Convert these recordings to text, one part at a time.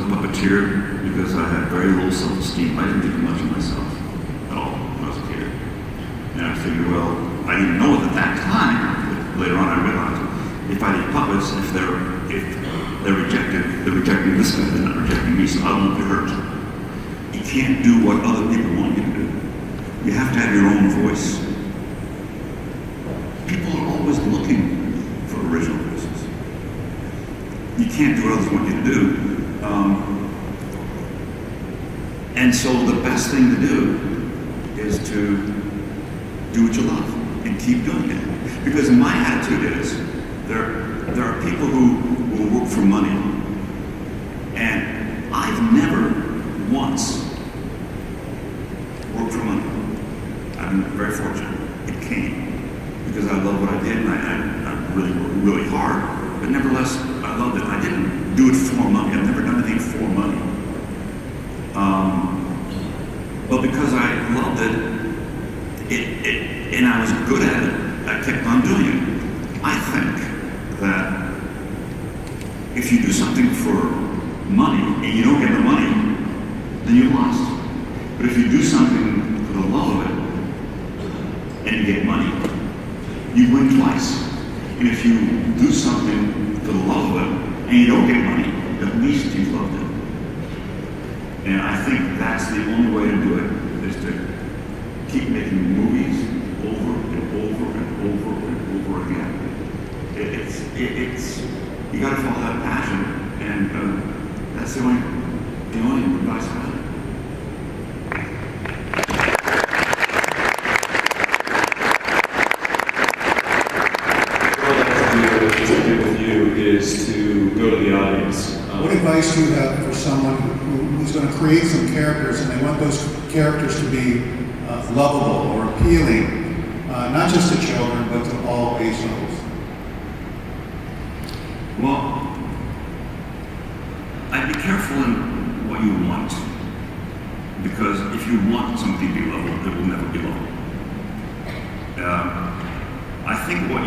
a puppeteer because I had very low self-esteem. I didn't think much of myself at all when I was a kid. And I figured, well, I didn't know it at that time. But later on, I realized if I did puppets, if they're rejecting this guy, they're not rejecting me, so I won't be hurt. You can't do what other people want you to do. You have to have your own voice. People are always looking for original voices. You can't do what others want you to do. And so the best thing to do is to do what you love and keep doing it. Because my attitude is, there are people who will work for money, and I've never once worked for money. I've been very fortunate. It came because I love what I did, and I really worked really hard, but nevertheless, I loved it. I didn't do it for money. I've never done anything for money. But because I loved it, and I was good at it, I kept on doing it. I think that if you do something for money and you don't get the money, then you lost. But if you do something for the love of it and you get money, you win twice. And if you do something for the love of it and you don't get money, at least you loved it. And I think that's the only way to do it, is to keep making movies over and over and over and over again. It's you got to follow that passion, and that's the only advice I have. What I do with you is to go to the audience. What advice do you have for someone who's going to create some characters and they want those characters to be lovable or appealing, not just to children, but to all age levels? Well, I'd be careful in what you want, because if you want something to be lovable, it will never be lovable. I think what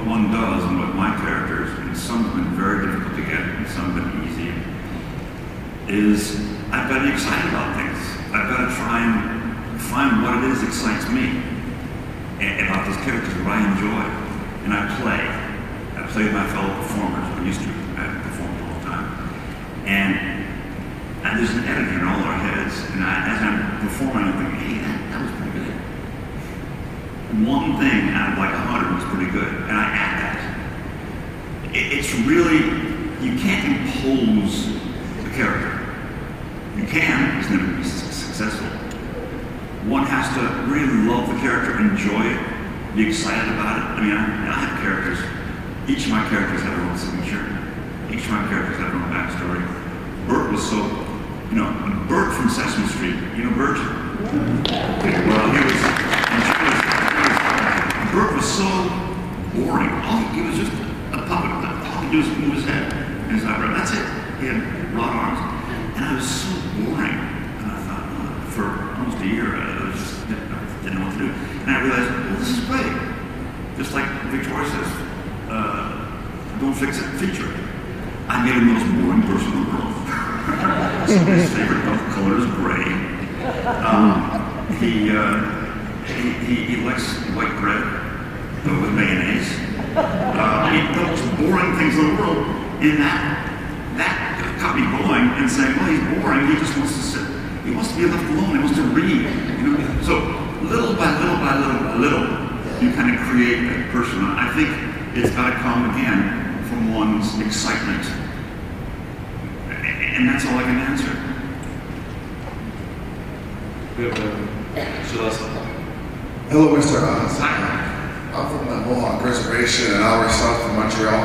one does, and what my characters, and some have been very difficult to get, and some have been easy, is I've got to be excited about things. I've got to try and find what it is that excites me about those characters, what I enjoy, and I play with my fellow performers. I used to perform all the time. And there's an editor in all our heads, and as I'm performing, I'm thinking, hey, that was pretty good. One thing out of like 100 was pretty good, and I add that. It's really, you can't impose the character. You can, it's never be successful. One has to really love the character, enjoy it, be excited about it. I mean, I have characters. Each of my characters have their own signature. Each of my characters have their own backstory. Bert was so, Bert from Sesame Street, Bert? Well, Bert was so boring. He was just a puppet. All he did was move his head and his eyebrow. That's it. He had rod arms. And I was so boring. And I thought, for almost a year, I didn't know what to do. And I realized, well, this is great. Just like Victoria says, don't fix it, feature it. I made him the most boring person in the world. So his favorite color is gray. He likes white bread with mayonnaise. The most boring things in the world. And that got me going and saying, well, he's boring. He just wants to sit. He wants to be left alone. He wants to read. So little by little, you kind of create that person. I think it's got to come again from one's excitement. And that's all I can answer. Hello, Mr. Oz. I'm from the Mohawk Reservation an hour south of Montreal,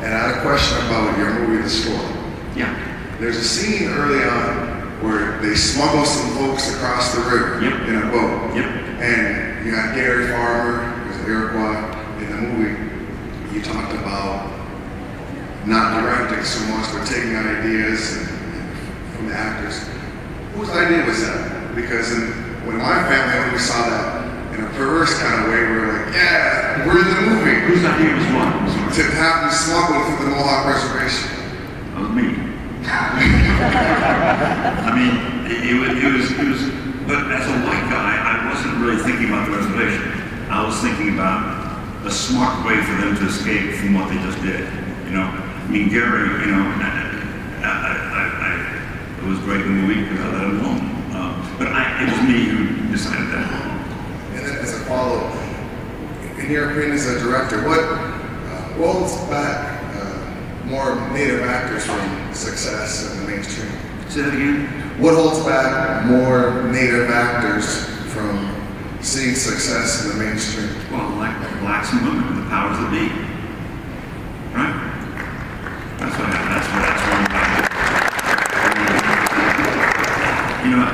and I had a question about your movie, The Storm. Yeah. There's a scene early on where they smuggle some folks across the river in a boat. Yep. And you got Gary Farmer, there's Iroquois in the movie. You talked about not directing so much, but taking ideas from the actors. Whose idea was that? Because when my family, when we saw that in a perverse kind of way, we were like, yeah, we're in the movie. Whose idea was what? To have them smuggled through the Mohawk Reservation. That was me. I mean, it was, but as a white guy, I wasn't really thinking about the reservation. I was thinking about a smart way for them to escape from what they just did. You know, I mean, Gary, you know, it was great in the movie because I let him alone. But it was me who decided that. And then as a follow-up, in your opinion as a director, what holds back more native actors from success in the mainstream? Say that again? What holds back more native actors from seeing success in the mainstream? Well, like blacks and women, the powers that be. Right? That's what happened. That's what you know,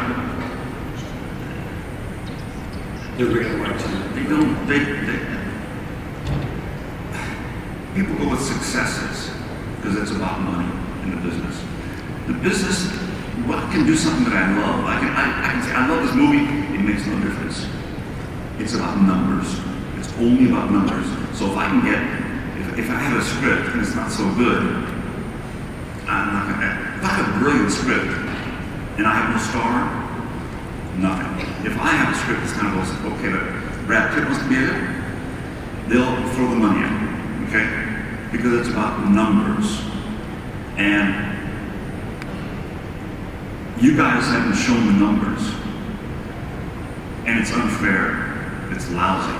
They're bringing the right to you. they don't, people go with successes because it's about money in the business. The business, well, I can do something that I love. I can say, I love this movie, it makes no difference. It's about numbers. It's only about numbers. So if I can get, if I have a script and it's not so good, I'm not gonna, if I have a brilliant script and I have no star, nothing. If I have a script that's kind of goes, okay, but Brad Pitt wants to be there, they'll throw the money in, okay? Because it's about numbers. And you guys haven't shown the numbers. And it's unfair. It's lousy.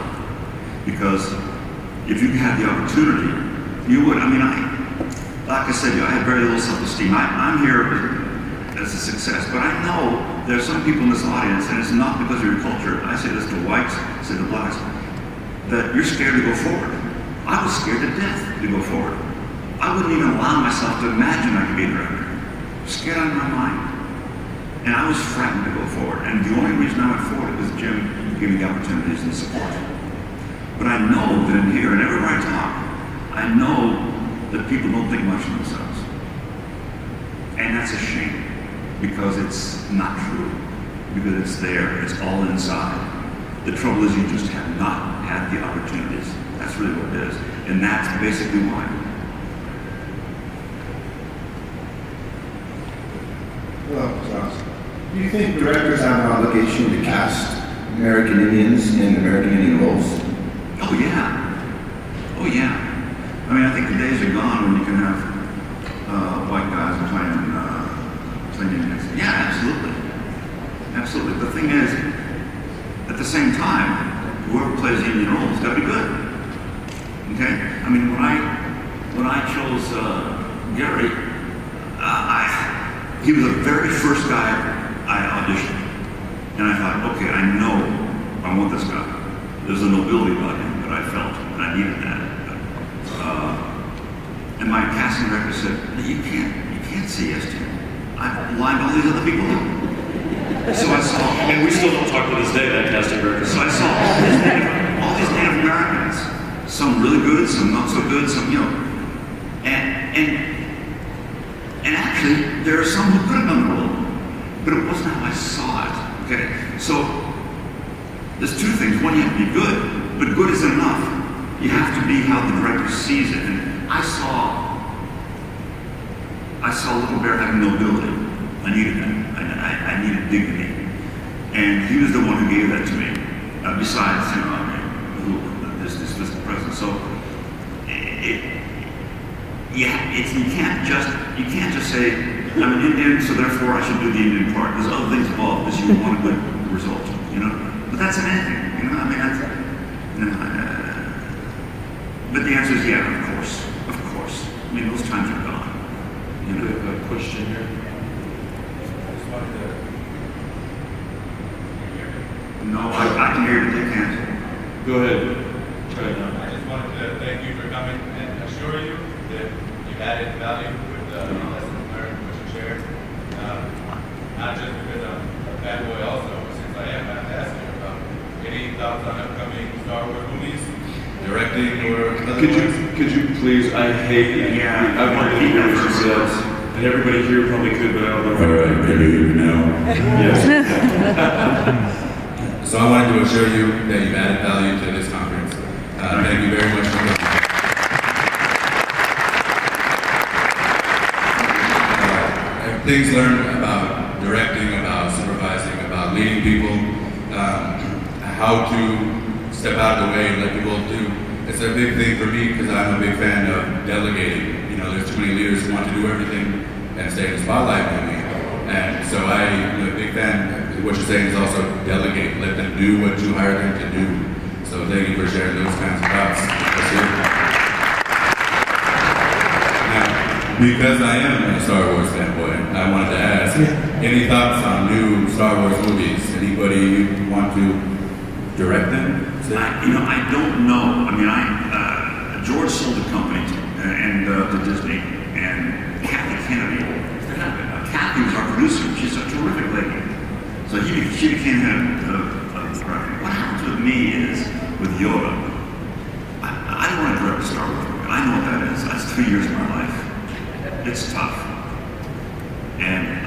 Because if you had the opportunity, you would. I mean, like I said, I have very little self-esteem. I'm here as a success, but I know there are some people in this audience, and it's not because of your culture. I say this to whites, I say to blacks, that you're scared to go forward. I was scared to death to go forward. I wouldn't even allow myself to imagine I could be a director. Scared out of my mind. And I was frightened to go forward. And the only reason I went forward was Jim gave me the opportunities and support. But I know that in here, and everywhere I talk, I know that people don't think much of themselves. And that's a shame, because it's not true. Because it's there, it's all inside. The trouble is you just have not had the opportunities. That's really what it is. And that's basically why. Well, Josh, do you think directors have an obligation to cast American Indians in American Indian roles? Oh yeah. Oh yeah. I mean, I think the days are gone when you can have white guys playing Indians. Yeah, absolutely. Absolutely. The thing is, at the same time, whoever plays the Indian role has got to be good. Okay? I mean, when I chose Gary, he was the very first guy I auditioned. And I thought, okay, I know I want this guy. There's a nobility about him that I felt, and I needed that. And my casting director said, you can't say yes to him. I've lined all these other people up. So I saw, And we still don't talk to this day, that casting director. so I saw all these Native Americans, some really good, some not so good, some, you know, and actually, there are some who could have done the role, but it wasn't how I saw it, okay? So, there's two things. One, you have to be good, but good isn't enough. You have to be how the director sees it, and I saw Little Bear having nobility. I needed that. I needed dignity. And he was the one who gave that to me. Besides, you know, I mean, this physical presence. So, you can't just say, I'm an Indian, so therefore I should do the Indian part. There's other things involved because you want a good result, you know? But that's an anything, you know? I mean, that's, you know, but the answer is yeah, of course. Of course. I mean, those times are gone. You We know? have a question here. No, I can hear it, they can't. Go ahead. Try it now. I just wanted to thank you for coming and assure you that you've added value with the lessons learned, which you shared. Not just because I'm a bad boy also, but since I am, I have to ask you about any thoughts on upcoming Star Wars movies, directing or otherwise? Could you please, I hate, Yeah. I want to keep that for ourselves. And everybody here probably could, but I don't know if. All right, can you hear me now? Yes. So I wanted to assure you that you've added value to this conference. Thank you very much for coming. Things learned about directing, about supervising, about leading people, how to step out of the way and let people do. It's a big thing for me because I'm a big fan of delegating. You know, there's too many leaders who want to do everything and stay in the spotlight with me. And so I'm a big fan. What you're saying is also delegate. Let them do what you hired them to do. So thank you for sharing those kinds of thoughts. That's it. Now, because I am a Star Wars fanboy, I wanted to ask, any thoughts on new Star Wars movies? Anybody you want to direct them? I don't know. I mean, George sold the company to Disney, and Kathy Kennedy, Kathy was our producer. She's a terrific lady. So she became head of directing. What happens with me is, with Yoda, I don't want to direct a Star Wars movie. I know what that is. That's 3 years of my life. It's tough. And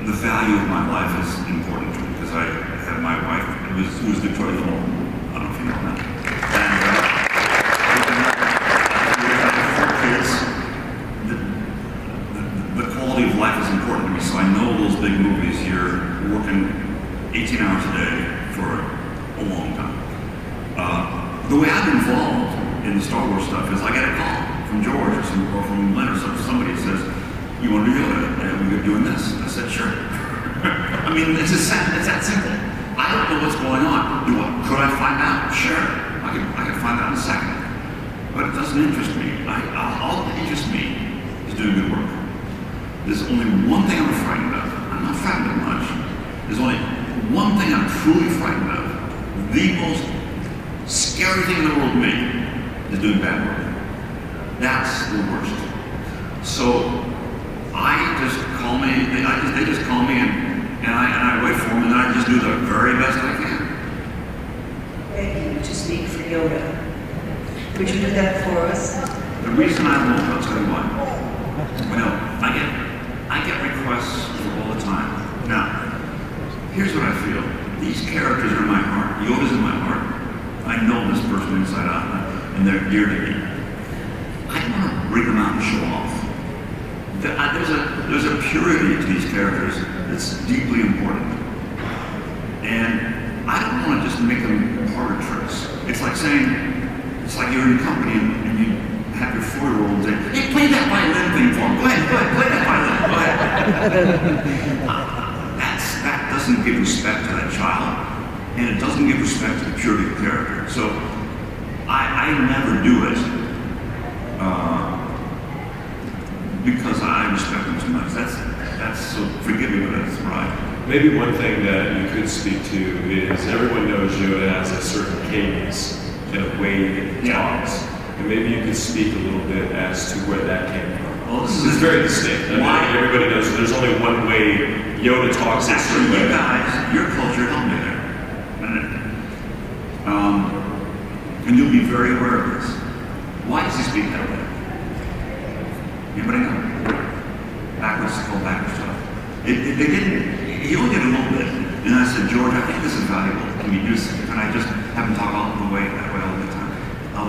the value of my life is important to me because I had my wife, who was Victoria Lowell. I don't know if you know that. And the quality of life is important to me, so I know those big movies, you're working 18 hours a day for a long time. The way I've been involved in the Star Wars stuff is I get a call from George or from Leonard, somebody says, you want to do Yoda? And we're doing this. I said, sure. I mean, it's that simple. I don't know what's going on. Could I find out? Sure. I can find out in a second. But it doesn't interest me. All that interests me is doing good work. There's only one thing I'm frightened of. I'm not frightened of much. There's only one thing I'm truly frightened of. The most scary thing in the world to me is doing bad work. That's the worst. So I just call me. They just call me and I wait for them, and I just do the very best I can. Thank you to speak for Yoda. Would you do that for us? The reason I won't, I'll tell you why. Well, I get requests all the time. Now, here's what I feel. These characters are in my heart. Yoda's in my heart. I know this person inside out, and they're dear to me. I don't want to bring them out and show off. There's a purity to these characters that's deeply important. And I don't want to just make them parlor tricks. It's like you're in a company and you have your 4-year-old say, hey, play that violin thing for him. Go ahead, play that violin. Go ahead. That doesn't give respect to that child, and it doesn't give respect to the purity of the character. So I never do it. Because I respect them too much. That's so, forgive me, but that's right. Maybe one thing that you could speak to is everyone knows Yoda has a certain cadence and a way that he talks. And maybe you could speak a little bit as to where that came from. Well, this It's very distinct. I mean, everybody knows that there's only one way Yoda talks. Actually, you guys, your culture helped me there. And you'll be very aware of this. Why does he speak that way? Anybody know? Backwards, it's called backwards stuff. He only did a little bit. And I said, George, I think this is valuable. Can you do this? And I just have him talk all the way that way all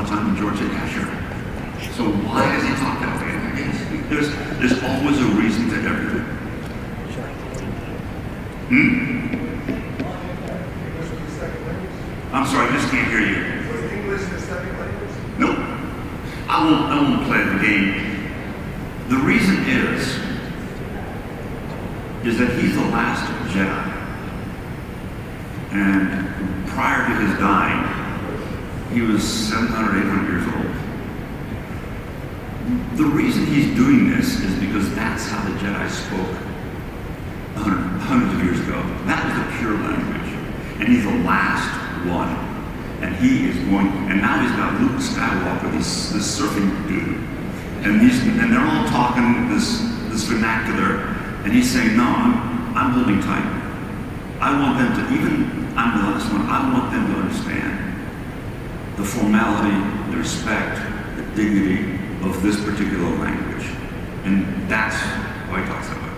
the time. And George said, yeah, sure. So why does he talk that way? There's always a reason to everything. I'm sorry, I just can't hear you. Was English the second language? Nope. I won't play the game. The reason is that he's the last Jedi. And prior to his dying, he was 700, 800 years old. The reason he's doing this is because that's how the Jedi spoke hundreds of years ago. That was the pure language. And he's the last one. And and now he's got Luke Skywalker, this surfing dude. And they're all talking this vernacular, and he's saying, no, I'm holding tight. I want them to, even I'm the last one, I want them to understand the formality, the respect, the dignity of this particular language. And that's why he talks that way.